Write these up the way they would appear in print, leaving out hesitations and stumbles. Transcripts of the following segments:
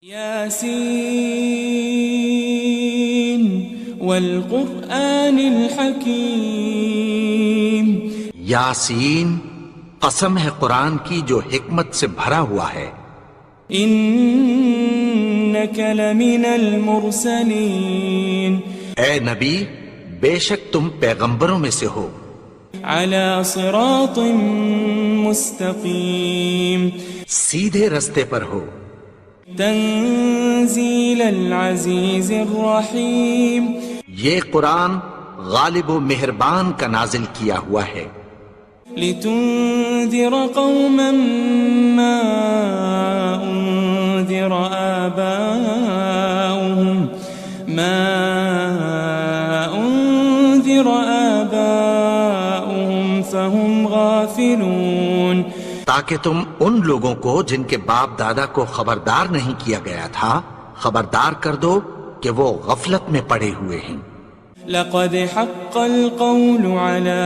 یاسین والقرآن الحکیم، یاسین قسم ہے قرآن کی جو حکمت سے بھرا ہوا ہے۔ انک لمن المرسلین، اے نبی بے شک تم پیغمبروں میں سے ہو، علی صراط مستقیم، سیدھے رستے پر ہو، تنزیل العزیز الرحیم، یہ قرآن غالب و مہربان کا نازل کیا ہوا ہے، لتنذر قوما ما انذر آباؤهم فهم غافلون، تاکہ تم ان لوگوں کو جن کے باپ دادا کو خبردار نہیں کیا گیا تھا خبردار کر دو کہ وہ غفلت میں پڑے ہوئے ہیں۔ لقد حق القول على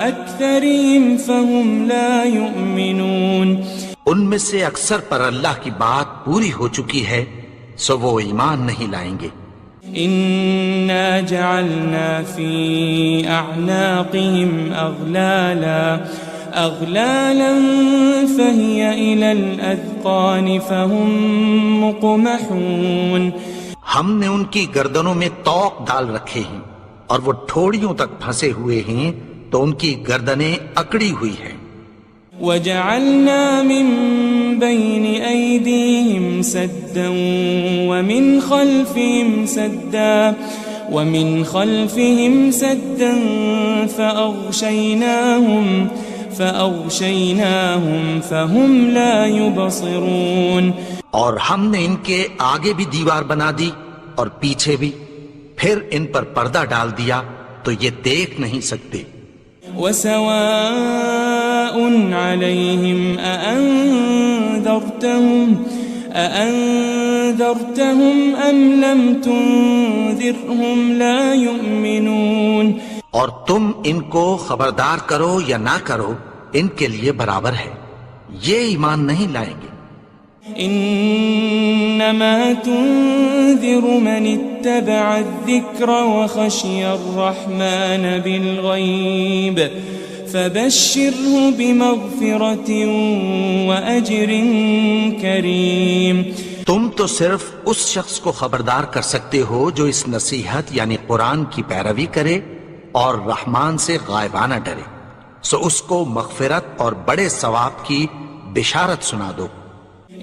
اکثرهم فهم لا يؤمنون، ان میں سے اکثر پر اللہ کی بات پوری ہو چکی ہے سو وہ ایمان نہیں لائیں گے۔ انا جعلنا في اعناقهم اغلالا فهي الى الاذقان فهم مقمحون، ہم نے ان کی گردنوں میں طوق ڈال رکھے ہیں اور وہ ٹھوڑیوں تک پھنسے ہوئے ہیں تو ان کی گردنیں اکڑی ہوئی ہیں۔ وجعلنا من بين أيديهم سدا ومن خلفهم سدا فأغشيناهم فهم لا يبصرون، اور ہم نے ان کے آگے بھی دیوار بنا دی اور پیچھے بھی، پھر ان پر پردہ ڈال دیا تو یہ دیکھ نہیں سکتے۔ وسواء عليهم أأنذرتهم أم لم تنذرهم لا يؤمنون، اور تم ان کو خبردار کرو یا نہ کرو ان کے لیے برابر ہے، یہ ایمان نہیں لائیں گے۔ انما تنذر من اتبع الذکر وخشی الرحمن بالغیب فبشره بمغفرة وأجر کریم، تم تو صرف اس شخص کو خبردار کر سکتے ہو جو اس نصیحت یعنی قرآن کی پیروی کرے اور رحمان سے غائبانہ ڈرے، سو اس کو مغفرت اور بڑے ثواب کی بشارت سنا دو۔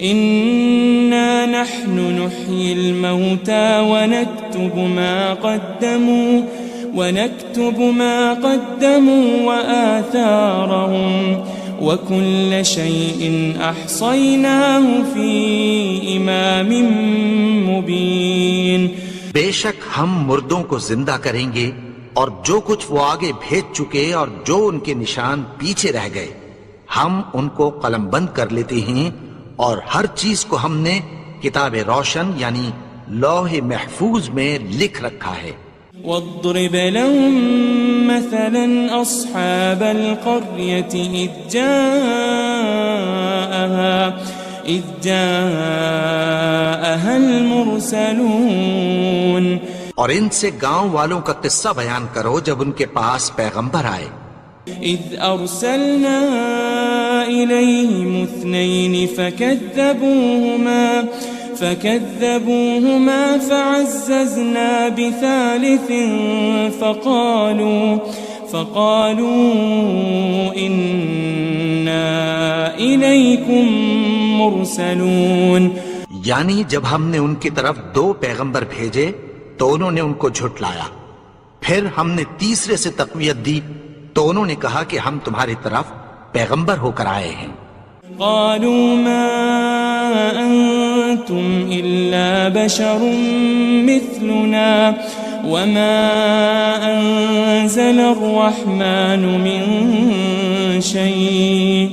إنا نحن نحيي الموتى ونكتب ما قدموا وآثارهم وكل شيء أحصيناه في إمام مبين، بے شک ہم مردوں کو زندہ کریں گے اور جو کچھ وہ آگے بھیج چکے اور جو ان کے نشان پیچھے رہ گئے ہم ان کو قلم بند کر لیتے ہیں، اور ہر چیز کو ہم نے کتاب روشن یعنی لوح محفوظ میں لکھ رکھا ہے۔ واضرب لهم مثلا أصحاب القرية إذ جاءها المرسلون، اور ان سے گاؤں والوں کا قصہ بیان کرو جب ان کے پاس پیغمبر آئے۔ إذ أرسلنا إليهم 2 فكذبوهما فعززنا بثالث فقالوا إنا إليكم مرسلون، یعنی جب ہم نے ان کی طرف 2 پیغمبر بھیجے تو انہوں نے ان کو جھٹلایا، پھر ہم نے تیسرے سے تقویت دی تو انہوں نے کہا کہ ہم تمہاری طرف پیغمبر ہو کر آئے ہیں۔ قالوا ما أنتم إلا بشر مثلنا وما أنزل الرحمن من شيء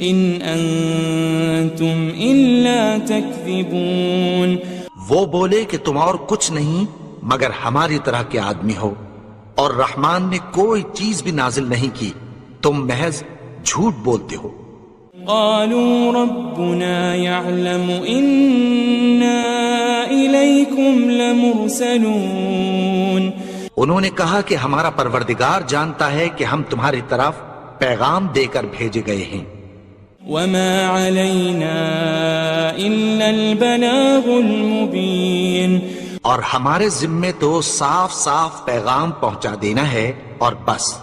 إن أنتم إلا تكذبون، وہ بولے کہ تم اور کچھ نہیں مگر ہماری طرح کے آدمی ہو، اور رحمان نے کوئی چیز بھی نازل نہیں کی، تم محض جھوٹ بولتے ہو۔ قالوا ربنا يعلم إنا إليكم لمرسلون، انہوں نے کہا کہ ہمارا پروردگار جانتا ہے کہ ہم تمہاری طرف پیغام دے کر بھیجے گئے ہیں۔ وما علينا إلا البلاغ المبين، اور ہمارے ذمے تو صاف صاف پیغام پہنچا دینا ہے اور بس۔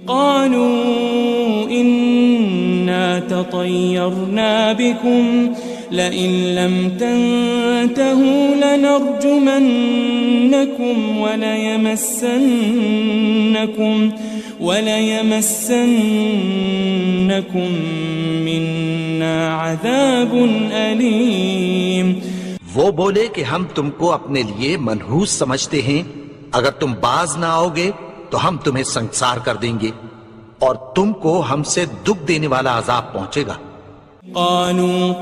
قالوا إنا تطيرنا بكم لئن لم تنتهوا لنرجمنكم وليمسنكم منا عذاب أليم۔ وہ بولے کہ ہم تم کو اپنے لیے منحوس سمجھتے ہیں، اگر تم باز نہ آؤ گے تو ہم تمہیں سنسار کر دیں گے اور تم کو ہم سے دکھ دینے والا عذاب پہنچے گا۔ قالوا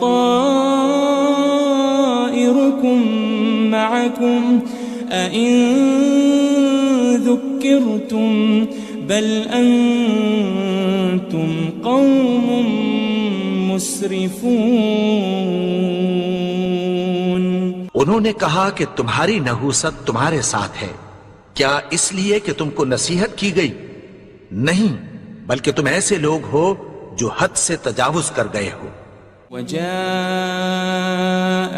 طائركم معكم أئن ذكرتم بل أنتم قوم مسرفون۔ انہوں نے کہا کہ تمہاری نحوست تمہارے ساتھ ہے، کیا اس لیے کہ تم کو نصیحت کی گئی؟ نہیں، بلکہ تم ایسے لوگ ہو جو حد سے تجاوز کر گئے ہو۔ وجاء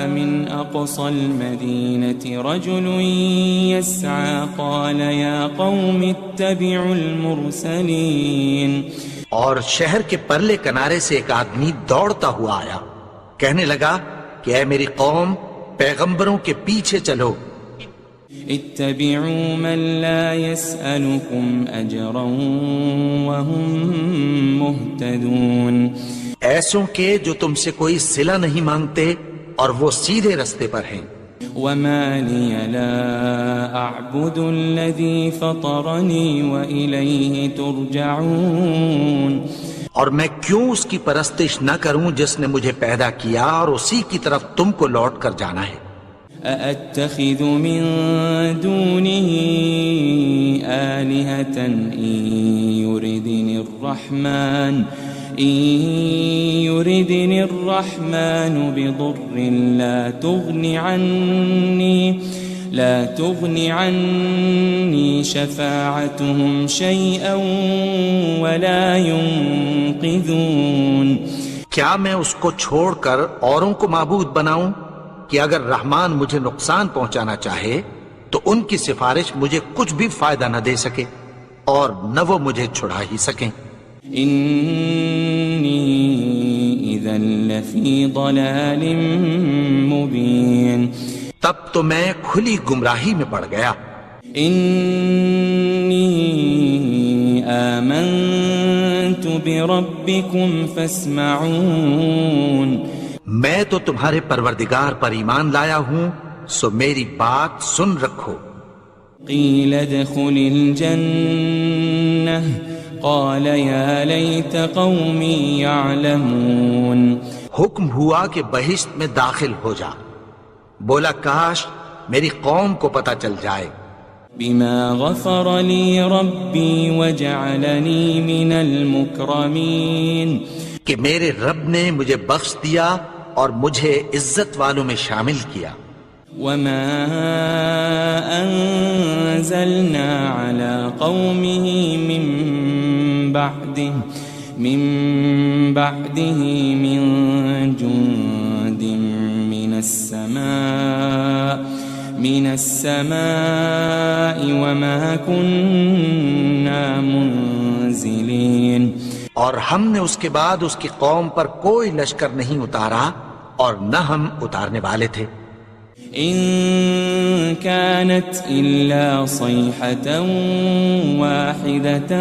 من أقصى المدينة رجل يسعى قال يا قوم اتبعوا المرسلين۔ اور شہر کے پرلے کنارے سے ایک آدمی دوڑتا ہوا آیا، کہنے لگا کہ اے میری قوم، پیغمبروں کے پیچھے چلو۔ اتبعوا من لا يسألكم أجرا وهم مهتدون، ایسوں کے جو تم سے کوئی صلہ نہیں مانگتے اور وہ سیدھے رستے پر ہیں۔ وما لي لا أعبد الذي فطرني وإليه ترجعون، اور میں کیوں اس کی پرستش نہ کروں جس نے مجھے پیدا کیا اور اسی کی طرف تم کو لوٹ کر جانا ہے۔ أأتخذ من دونه آلهة إن يردني الرحمن بضر لا تغن عني شفاعتهم شيئا ولا ينقذون۔ کیا میں اس کو چھوڑ کر اوروں کو معبود بناؤں کہ اگر رحمان مجھے نقصان پہنچانا چاہے تو ان کی سفارش مجھے کچھ بھی فائدہ نہ دے سکے اور نہ وہ مجھے چھڑا ہی سکیں۔ إني إذا لفي ضلال مبين، تب تو میں کھلی گمراہی میں پڑ گیا۔ إني آمنت بربكم فاسمعون، میں تو تمہارے پروردگار پر ایمان لایا ہوں، سو میری بات سن رکھو۔ قيل ادخل الجنة قال يا ليت قومي يعلمون، حکم ہوا کہ بہشت میں داخل ہو جا، بولا کاش میری قوم کو پتہ چل جائے۔ بما غفر لي ربي وجعلني من المكرمين، کہ میرے رب نے مجھے بخش دیا اور مجھے عزت والوں میں شامل کیا۔ وما أنزلنا على قومه من بعده من جند من السماء وما كنا منزلين، اور ہم نے اس کے بعد اس کی قوم پر کوئی لشکر نہیں اتارا اور نہ ہم اتارنے والے تھے۔ إن كانت إلا صيحة واحدة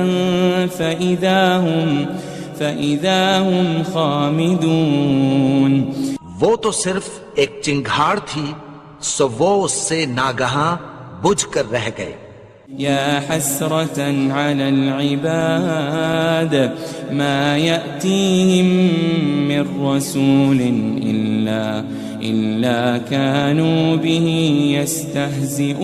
فإذا هم خامدون، وہ تو صرف ایک چنگھاڑ تھی، سو وہ اس سے ناگہاں بجھ کر رہ گئے۔ يا حسرة على العباد ما يأتيهم من رسول إلا كانوا به يستهزئون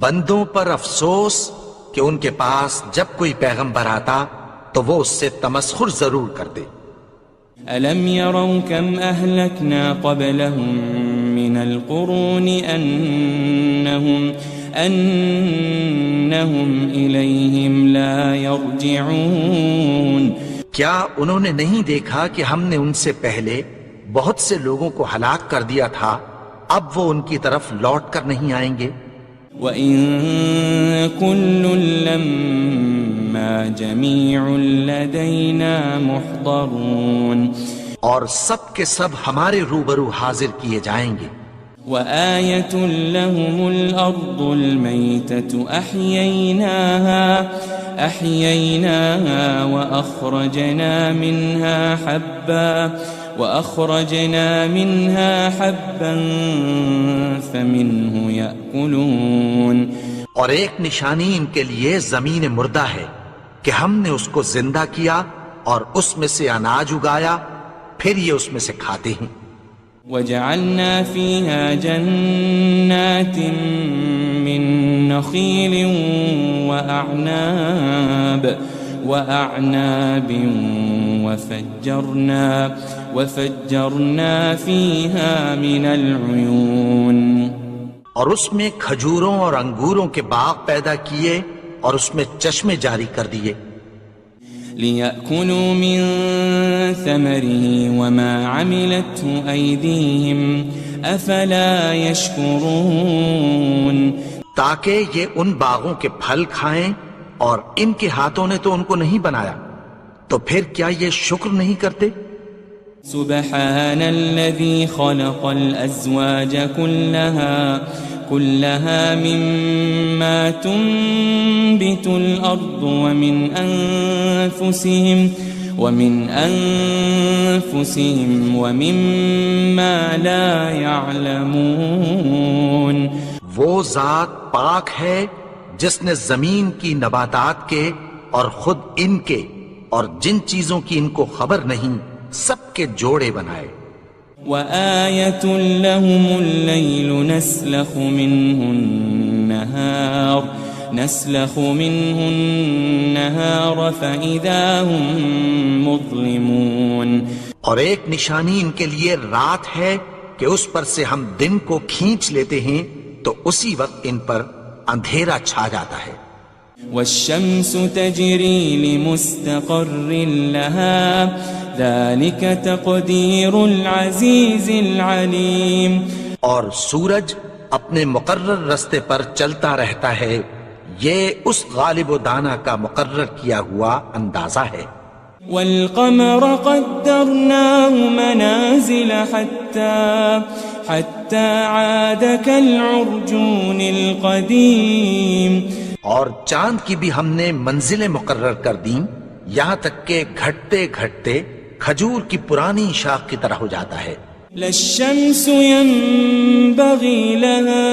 بندوں پر افسوس کہ ان کے پاس جب کوئی پیغمبر آتا تو وہ اس سے تمسخر ضرور کرتے. ألم يروا كم أهلكنا قبلهم من القرون أنهم إليهم لا يرجعون کیا انہوں نے نہیں دیکھا کہ ہم نے ان سے پہلے بہت سے لوگوں کو ہلاک کر دیا تھا، اب وہ ان کی طرف لوٹ کر نہیں آئیں گے. وَإِن كُلٌّ لَمَّا جَمِيعٌ لَدَيْنَا مُحْضَرُونَ اور سب کے سب ہمارے روبرو حاضر کیے جائیں گے. وَآيَةٌ لَهُمُ الْأَرْضُ الْمَيْتَةُ أَحْيَيْنَاهَا وَأَخْرَجْنَا مِنْهَا حَبًّا فَمِنْهُ يَأْكُلُونَ اور ایک نشانی ان کے لیے زمین مردہ ہے کہ ہم نے اس کو زندہ کیا اور اس میں سے اناج اگایا، پھر یہ اس میں سے کھاتے ہیں. وَجَعَلْنَا فِيهَا جَنَّاتٍ مِّن نَخِيلٍ وَأَعْنَابٍ وَفَجَّرْنَا فِيهَا مِنَ الْعُيُونِ اور اس میں کھجوروں اور انگوروں کے باغ پیدا کیے اور اس میں چشمے جاری کر دیے. لِيَأْكُلُوا مِن ثَمَرِهِ وَمَا عَمِلَتْهُ أَيْدِيهِمْ أَفَلَا يَشْكُرُونَ تاکہ یہ ان باغوں کے پھل کھائیں اور ان کے ہاتھوں نے تو ان کو نہیں بنایا، تو پھر کیا یہ شکر نہیں کرتے؟ سبحان الذي خلق الأزواج كلها مما تنبت الأرض ومن أنفسهم ومما لا يعلمون وہ ذات پاک ہے جس نے زمین کی نباتات کے اور خود ان کے اور جن چیزوں کی ان کو خبر نہیں سب کے جوڑے بنائے. وَآيَةٌ لَهُمُ اللَّيْلُ نَسْلَخُ مِنْهُ النَّهَارَ فَإِذَا هُمْ مُظْلِمُونَ اور ایک نشانی ان کے لیے رات ہے کہ اس پر سے ہم دن کو کھینچ لیتے ہیں تو اسی وقت ان پر اندھیرا چھا جاتا ہے. وَالشَّمْسُ تَجْرِي لِمُسْتَقَرٍّ لَهَا ذَلِكَ تَقْدِيرُ الْعَزِيزِ الْعَلِيمِ اور سورج اپنے مقرر رستے پر چلتا رہتا ہے، یہ اس غالب و دانا کا مقرر کیا ہوا اندازہ ہے. وَالْقَمَرَ قَدَّرْنَاهُ مَنَازِلَ حَتَّى عَادَ كَالْعُرْجُونِ الْقَدِيمِ اور چاند کی بھی ہم نے منزلیں مقرر کر دیں، یہاں تک کہ گھٹتے گھٹتے کھجور کی پرانی شاخ کی طرح ہو جاتا ہے. لَلشَّمْسُ يَنبَغِي لَهَا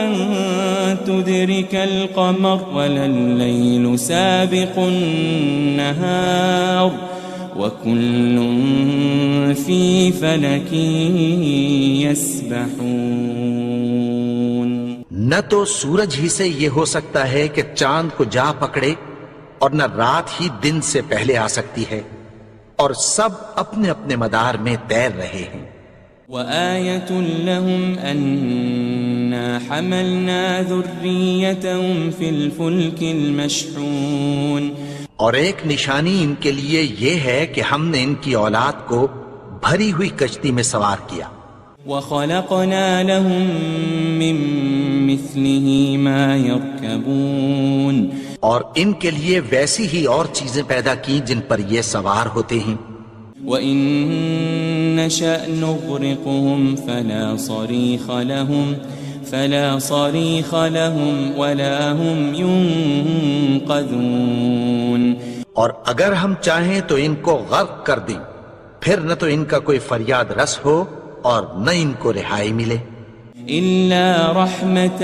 أَن تُدْرِكَ الْقَمَرَ وَلَلَّيْلُ سَابِقُ النَّهَارِ وَكُلٌّ فِي فَلَكٍ يَسْبَحُونَ نہ تو سورج ہی سے یہ ہو سکتا ہے کہ چاند کو جا پکڑے، اور نہ رات ہی دن سے پہلے آ سکتی ہے، اور سب اپنے اپنے مدار میں تیر رہے ہیں. وَآيَةٌ لَهُمْ أَنَّا حَمَلْنَا ذُرِّيَّتَهُمْ فِي الْفُلْكِ الْمَشْحُونِ اور ایک نشانی ان کے لیے یہ ہے کہ ہم نے ان کی اولاد کو بھری ہوئی کشتی میں سوار کیا. وَخَلَقْنَا لَهُم مِّن مِّثْلِهِ مَا يَرْكَبُونَ اور ان کے لیے ویسی ہی اور چیزیں پیدا کی جن پر یہ سوار ہوتے ہیں. وَإِن نَّشَأْ نُغْرِقْهُمْ فَلَا صَرِيخَ لَهُمْ وَلَا هُمْ يُنقَذُونَ اور اگر ہم چاہیں تو ان کو غرق کر دیں، پھر نہ تو ان کا کوئی فریاد رس ہو اور نہ ان کو رہائی ملے. إِلَّا رَحْمَةً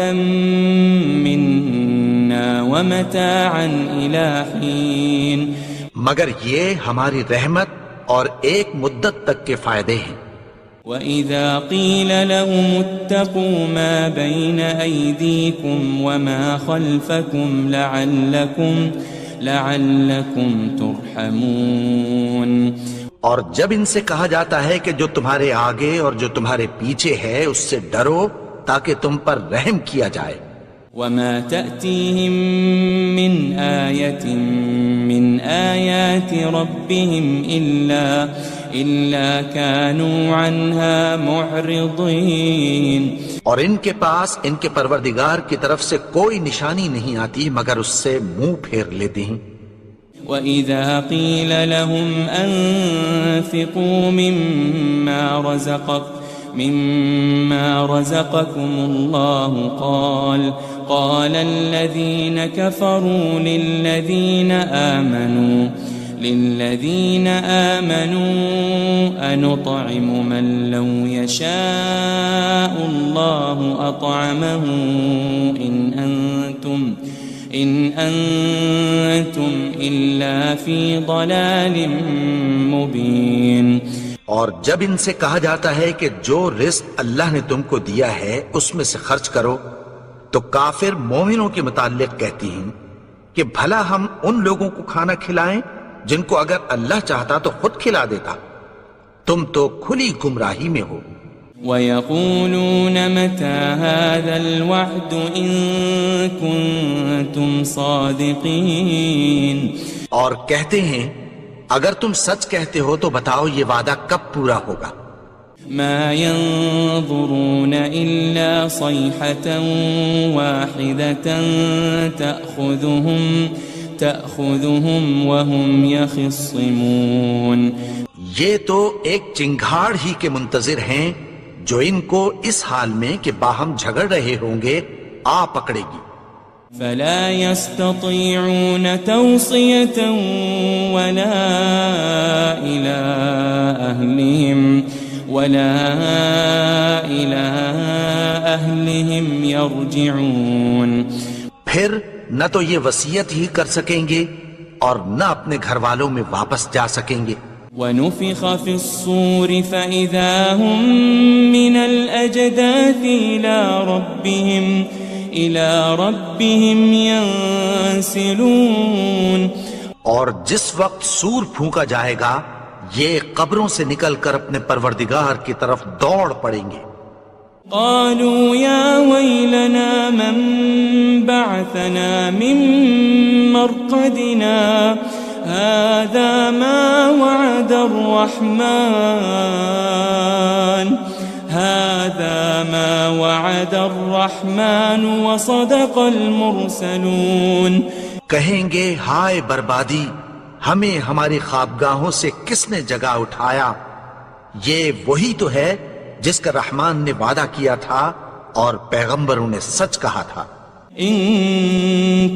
مِّنَّا وَمَتَاعًا إِلَىٰ حِينٍ مگر یہ ہماری رحمت اور ایک مدت تک کے فائدے ہیں. وَإِذَا قِيلَ لَهُمُ اتَّقُوا مَا بَيْنَ أَيْدِيكُمْ وَمَا خَلْفَكُمْ لَعَلَّكُمْ تُرْحَمُونَ اور جب ان سے کہا جاتا ہے کہ جو تمہارے آگے اور جو تمہارے پیچھے ہے اس سے ڈرو تاکہ تم پر رحم کیا جائے. وَمَا تَأْتِيهِم مِّنْ آيَةٍ مِّنْ آيَاتِ رَبِّهِمْ إِلَّا كَانُوا عَنْهَا مُعْرِضِينَ. اور ان کے پاس ان کے پروردگار کی طرف سے کوئی نشانی نہیں آتی مگر اس سے منہ پھیر لیتے ہیں. وَإِذَا قِيلَ لَهُمْ أَنفِقُوا مِمَّا رَزَقَكُمُ اللَّهُ قَالَ الَّذِينَ كَفَرُوا لِلَّذِينَ آمَنُوا أَنُطْعِمُ مَن لَّوْ يَشَاءُ اللَّهُ أَطْعَمَهُ إِنْ أَنْتُمْ إِلَّا فِي ضَلَالٍ مُبِينٍ. اور جب ان سے کہا جاتا ہے کہ جو رزق اللہ نے تم کو دیا ہے اس میں سے خرچ کرو تو کافر مومنوں کے متعلق کہتی ہیں کہ بھلا ہم ان لوگوں کو کھانا کھلائیں جن کو اگر اللہ چاہتا تو خود کھلا دیتا. تم تو کھلی گمراہی میں ہو. وَيَقُولُونَ مَتَى هَذَا الْوَعْدُ إِن كُنتُمْ صَادِقِينَ. اور کہتے ہیں اگر تم سچ کہتے ہو تو بتاؤ یہ وعدہ کب پورا ہوگا. مَا يَنظُرُونَ إِلَّا صَيْحَةً وَاحِدَةً تَأْخُذُهُمْ وَهُمْ يَخِصِّمُونَ. یہ تو ایک چنگھاڑ ہی کے منتظر ہیں جو ان کو اس حال میں کہ باہم جھگڑ رہے ہوں گے آ پکڑے گی. فَلَا يَسْتَطِيعُونَ تَوْصِيَةً وَلَا إِلَىٰ أَهْلِهِمْ يَرْجِعُونَ. پھر نہ تو یہ وصیت ہی کر سکیں گے اور نہ اپنے گھر والوں میں واپس جا سکیں گے. وَنُفِخَ فِي الصُّورِ فَإِذَا هُم مِّنَ الْأَجْدَاثِ إِلَىٰ رَبِّهِمْ يَنسِلُونَ. اور جس وقت سور پھونکا جائے گا یہ قبروں سے نکل کر اپنے پروردگار کی طرف دوڑ پڑیں گے. قالوا يا ويلنا من بعثنا من مرقدنا هذا ما وعد الرحمن وصدق المرسلون. کہیں گے ہائے بربادی، ہمیں ہماری خوابگاہوں سے کس نے جگا اٹھایا؟ یہ وہی تو ہے جس کا رحمان نے وعدہ کیا تھا اور پیغمبروں نے سچ کہا تھا. ان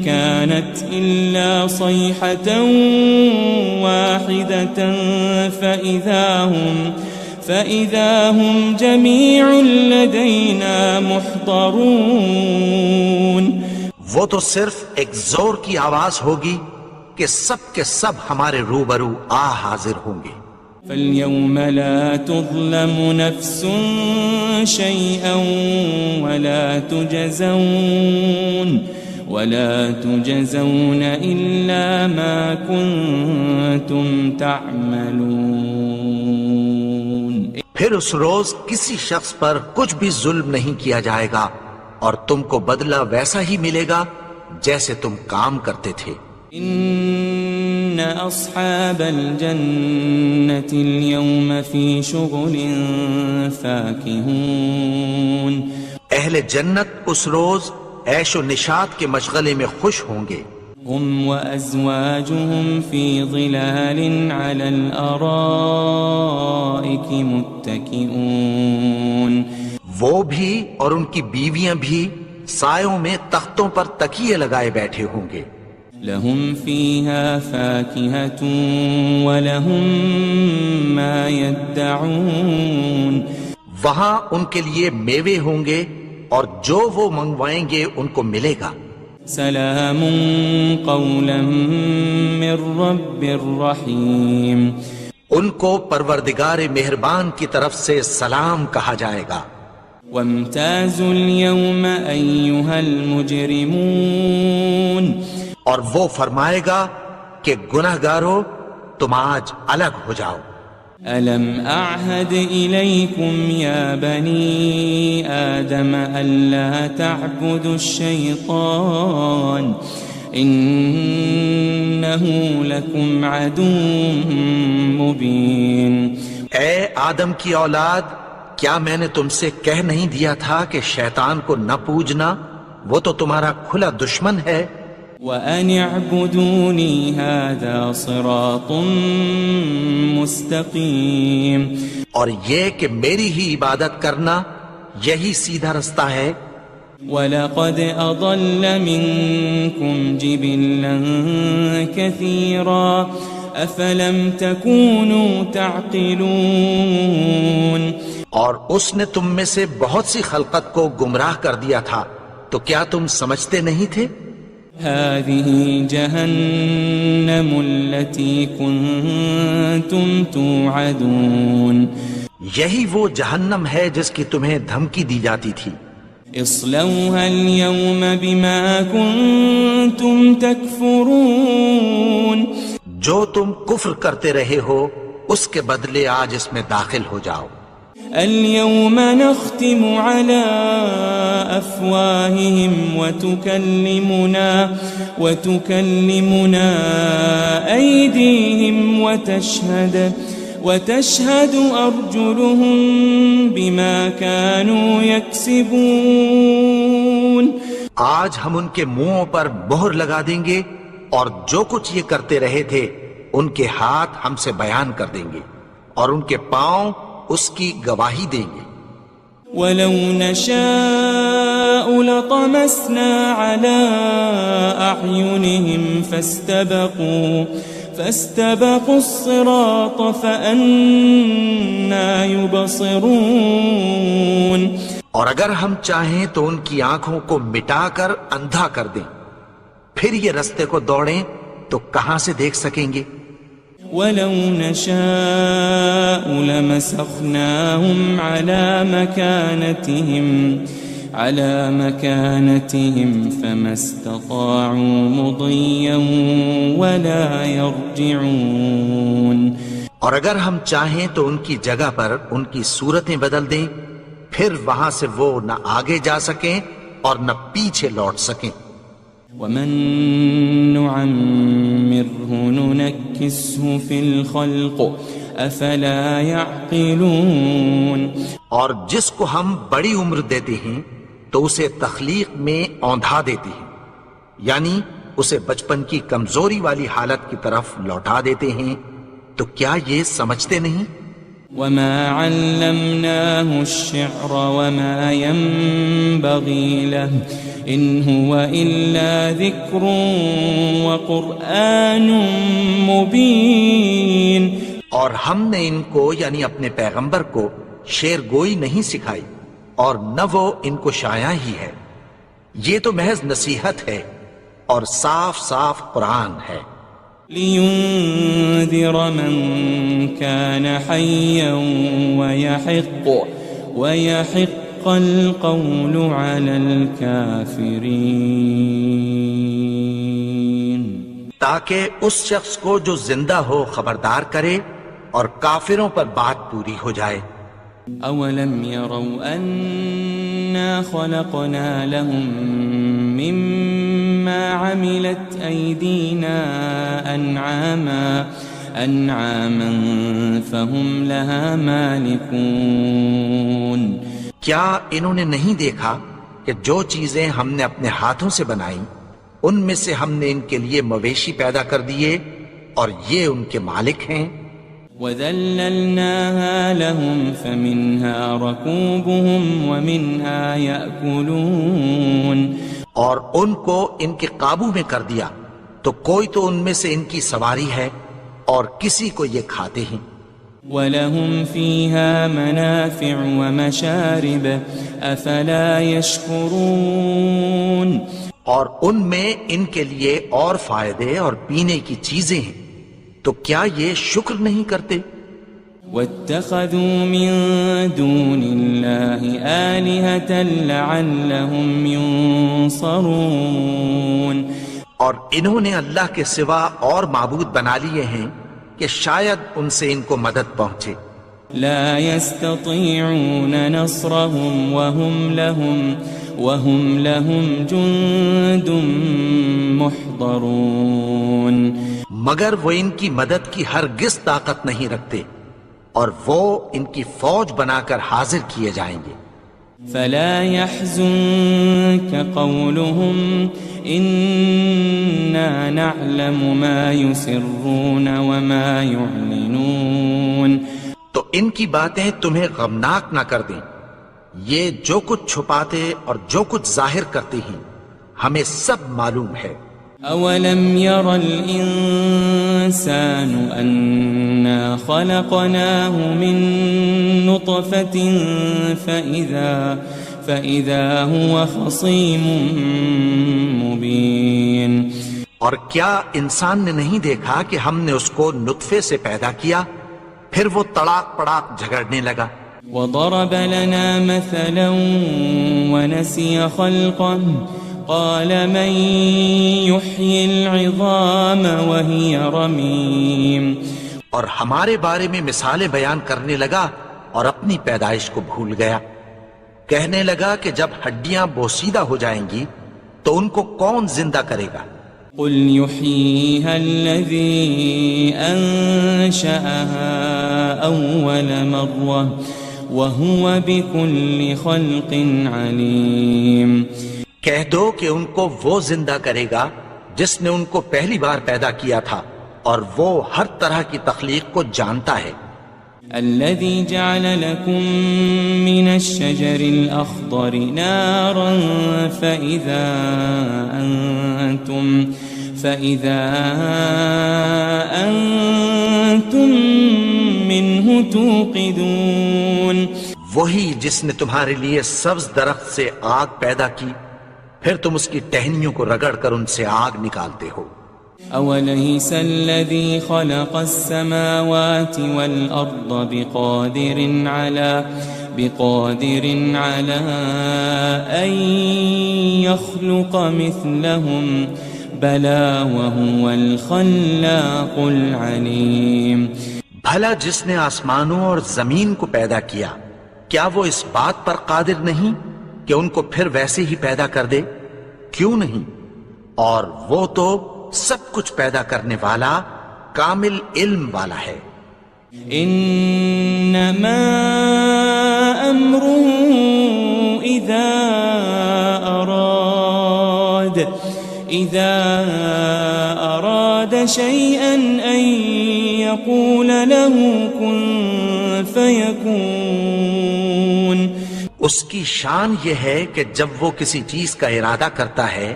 كانت الا صيحة واحدة فإذا هم جميع لدينا محضرون. وہ تو صرف ایک زور کی آواز ہوگی کہ سب کے سب ہمارے روبرو حاضر ہوں گے. فَالْيَوْمَ لَا تُظْلَمُ نَفْسٌ شَيْئًا وَلَا تُجَزَوْنَ إِلَّا مَا كُنتُمْ تَعْمَلُونَ. پھر اس روز کسی شخص پر کچھ بھی ظلم نہیں کیا جائے گا اور تم کو بدلہ ویسا ہی ملے گا جیسے تم کام کرتے تھے. ان اصحاب الجنة اليوم في شغل فاكهون. اہل جنت اس روز عیش و نشاط کے مشغلے میں خوش ہوں گے. هم وازواجهم في ظلال على الارائك متكئون. وہ بھی اور ان کی بیویاں بھی سایوں میں تختوں پر تکیے لگائے بیٹھے ہوں گے. لهم فيها فاكهة ولهم ما يدعون. وہاں ان کے لیے میوے ہوں گے اور جو وہ منگوائیں گے ان کو ملے گا. سلام قولا من رب الرحیم. ان کو پروردگار مہربان کی طرف سے سلام کہا جائے گا. وامتازوا اليوم أيها المجرمون اور وہ فرمائے گا کہ گنہگارو تم آج الگ ہو جاؤ. ألم أعهد إليكم يا بني آدم ألا تعبدوا الشيطان إنه لكم عدو مبين. اے آدم کی اولاد، کیا میں نے تم سے کہہ نہیں دیا تھا کہ شیطان کو نہ پوجنا، وہ تو تمہارا کھلا دشمن ہے. وَأَنِ اعْبُدُونِي هَذَا صِرَاطٌ مُسْتَقِيمٌ. اور یہ کہ میری ہی عبادت کرنا یہی سیدھا رستہ ہے. وَلَقَدْ أَضَلَّ مِنْكُمْ جِبِلًّا كَثِيرًا أَفَلَمْ تَكُونُوا تَعْقِلُونَ. اور اس نے تم میں سے بہت سی خلقت کو گمراہ کر دیا تھا، تو کیا تم سمجھتے نہیں تھے؟ هذه جهنم التي كنتم توعدون. یہی وہ جہنم ہے جس کی تمہیں دھمکی دی جاتی تھی. اصلوها اليوم بما كنتم تكفرون. جو تم کفر کرتے رہے ہو اس کے بدلے آج اس میں داخل ہو جاؤ. اليوم نختم على أفواههم وتكلمنا أيديهم وتشهد أرجلهم بما كانوا يكسبون. آج ہم ان کے منہوں پر مہر لگا دیں گے اور جو کچھ یہ کرتے رہے تھے ان کے ہاتھ ہم سے بیان کر دیں گے اور ان کے پاؤں اس کی گواہی دیں گے. وَلَوْ نَشَاءُ لَطَمَسْنَا عَلَىٰ أَعْيُنِهِمْ فَاسْتَبَقُوا الصِّرَاطَ فَأَنَّىٰ يُبْصِرُونَ. اور اگر ہم چاہیں تو ان کی آنکھوں کو مٹا کر اندھا کر دیں، پھر یہ رستے کو دوڑیں تو کہاں سے دیکھ سکیں گے. وَلَوْ نَشَاءُ لَمَسَخْنَاهُمْ عَلَى مَكَانَتِهِمْ فَمَا اسْتَطَاعُوا مُضِيًّا وَلَا يَرْجِعُونَ. اور اگر ہم چاہیں تو ان کی جگہ پر ان کی صورتیں بدل دیں، پھر وہاں سے وہ نہ آگے جا سکیں اور نہ پیچھے لوٹ سکیں. وَمَن نُعَمِّرْهُ نُنَكِّسْهُ فِي الْخَلْقِ أَفَلَا يَعْقِلُونَ. اور جس کو ہم بڑی عمر دیتے ہیں تو اسے تخلیق میں اوندھا دیتے ہیں، یعنی اسے بچپن کی کمزوری والی حالت کی طرف لوٹا دیتے ہیں. تو کیا یہ سمجھتے نہیں؟ وَمَا عَلَّمْنَاهُ الشِّعْرَ وَمَا يَنبَغِي لَهُ إِنْ هُوَ إِلَّا ذِكْرٌ وَقُرْآنٌ مُبِينٌ. اور ہم نے ان کو یعنی اپنے پیغمبر کو شعر گوئی نہیں سکھائی اور نہ وہ ان کو شایع ہی ہے، یہ تو محض نصیحت ہے اور صاف صاف قرآن ہے. لِيُنذِرَ مَن كَانَ حَيًّا وَيَحِقَّ الْقَوْلُ عَلَى الْكَافِرِينَ. تاکہ اس شخص کو جو زندہ ہو خبردار کرے اور کافروں پر بات پوری ہو جائے. أَوَلَمْ يَرَوْا أَنَّا خَلَقْنَا لَهُم مِّمَّا عَمِلَتْ أَيْدِينَا أَنْعَامًا فَهُمْ لَهَا مَالِكُونَ. کیا انہوں نے نہیں دیکھا کہ جو چیزیں ہم نے اپنے ہاتھوں سے بنائیں ان میں سے ہم نے ان کے لیے مویشی پیدا کر دیے اور یہ ان کے مالک ہیں. وَذَلَّلْنَاهَا لَهُمْ فَمِنْهَا رَكُوبُهُمْ وَمِنْهَا يَأْكُلُونَ. اور ان کو ان کے قابو میں کر دیا تو کوئی تو ان میں سے ان کی سواری ہے اور کسی کو یہ کھاتے ہیں. وَلَهُمْ فِيهَا مَنَافِعُ وَمَشَارِبُ أَفَلَا يَشْكُرُونَ. اور ان میں ان کے لیے اور فائدے اور پینے کی چیزیں ہیں، تو کیا یہ شکر نہیں کرتے؟ واتخذوا من دون الله آلهة لعلهم ينصرون اور انہوں نے اللہ کے سوا اور معبود بنا لیے ہیں کہ شاید ان سے ان کو مدد پہنچے. لا يستطيعون نصرهم وهم لهم جند محضرون مگر وہ ان کی مدد کی ہرگز طاقت نہیں رکھتے اور وہ ان کی فوج بنا کر حاضر کیے جائیں گے. فلا يحزنك قولهم إنا نعلم ما يسرون وما يعلنون تو ان کی باتیں تمہیں غمناک نہ کر دیں. یہ جو کچھ چھپاتے اور جو کچھ ظاہر کرتے ہیں ہمیں سب معلوم ہے. أولم ير الإنسان أنا خلقناه من نطفة فإذا هو خصيم مبين اور کیا انسان نے نہیں دیکھا کہ ہم نے اس کو نطفے سے پیدا کیا پھر وہ تڑاک پڑاک جھگڑنے لگا. وضرب لنا مثلا ونسي خلقه قال من يحيي العظام وهي رميم اور ہمارے بارے میں مثالیں بیان کرنے لگا اور اپنی پیدائش کو بھول گیا. کہنے لگا کہ جب ہڈیاں بوسیدہ ہو جائیں گی تو ان کو کون زندہ کرے گا. قل يحييها الذي أنشأها أول مرة وهو بكل خلق عليم کہہ دو کہ ان کو وہ زندہ کرے گا جس نے ان کو پہلی بار پیدا کیا تھا اور وہ ہر طرح کی تخلیق کو جانتا ہے. الذي جعل لكم من الشجر الأخضر نارا فإذا أنتم منه توقدون وہی جس نے تمہارے لیے سبز درخت سے آگ پیدا کی پھر تم اس کی ٹہنیوں کو رگڑ کر ان سے آگ نکالتے ہو. أوليس الذي خلق السماوات والأرض بقادر على أن يخلق مثلهم بلى وهو الخلاق العليم بھلا جس نے آسمانوں اور زمین کو پیدا کیا کیا وہ اس بات پر قادر نہیں کہ ان کو پھر ویسے ہی پیدا کر دے؟ کیوں نہیں؟ اور وہ تو سب کچھ پیدا کرنے والا کامل علم والا ہے. انما امره اذا اراد شيئا ان يقول له كن فيكون اس کی شان یہ ہے کہ جب وہ کسی چیز کا ارادہ کرتا ہے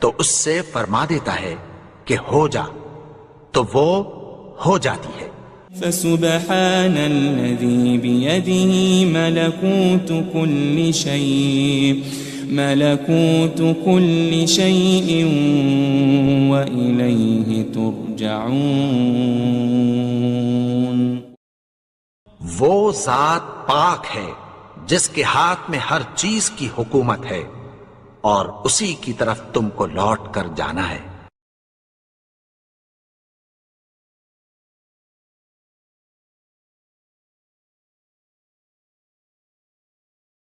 تو اس سے فرما دیتا ہے کہ ہو جا تو وہ ہو جاتی ہے. فسبحان الذي بيده ملكوت كل شيء وإليه ترجعون وہ ذات پاک ہے جس کے ہاتھ میں ہر چیز کی حکومت ہے اور اسی کی طرف تم کو لوٹ کر جانا ہے.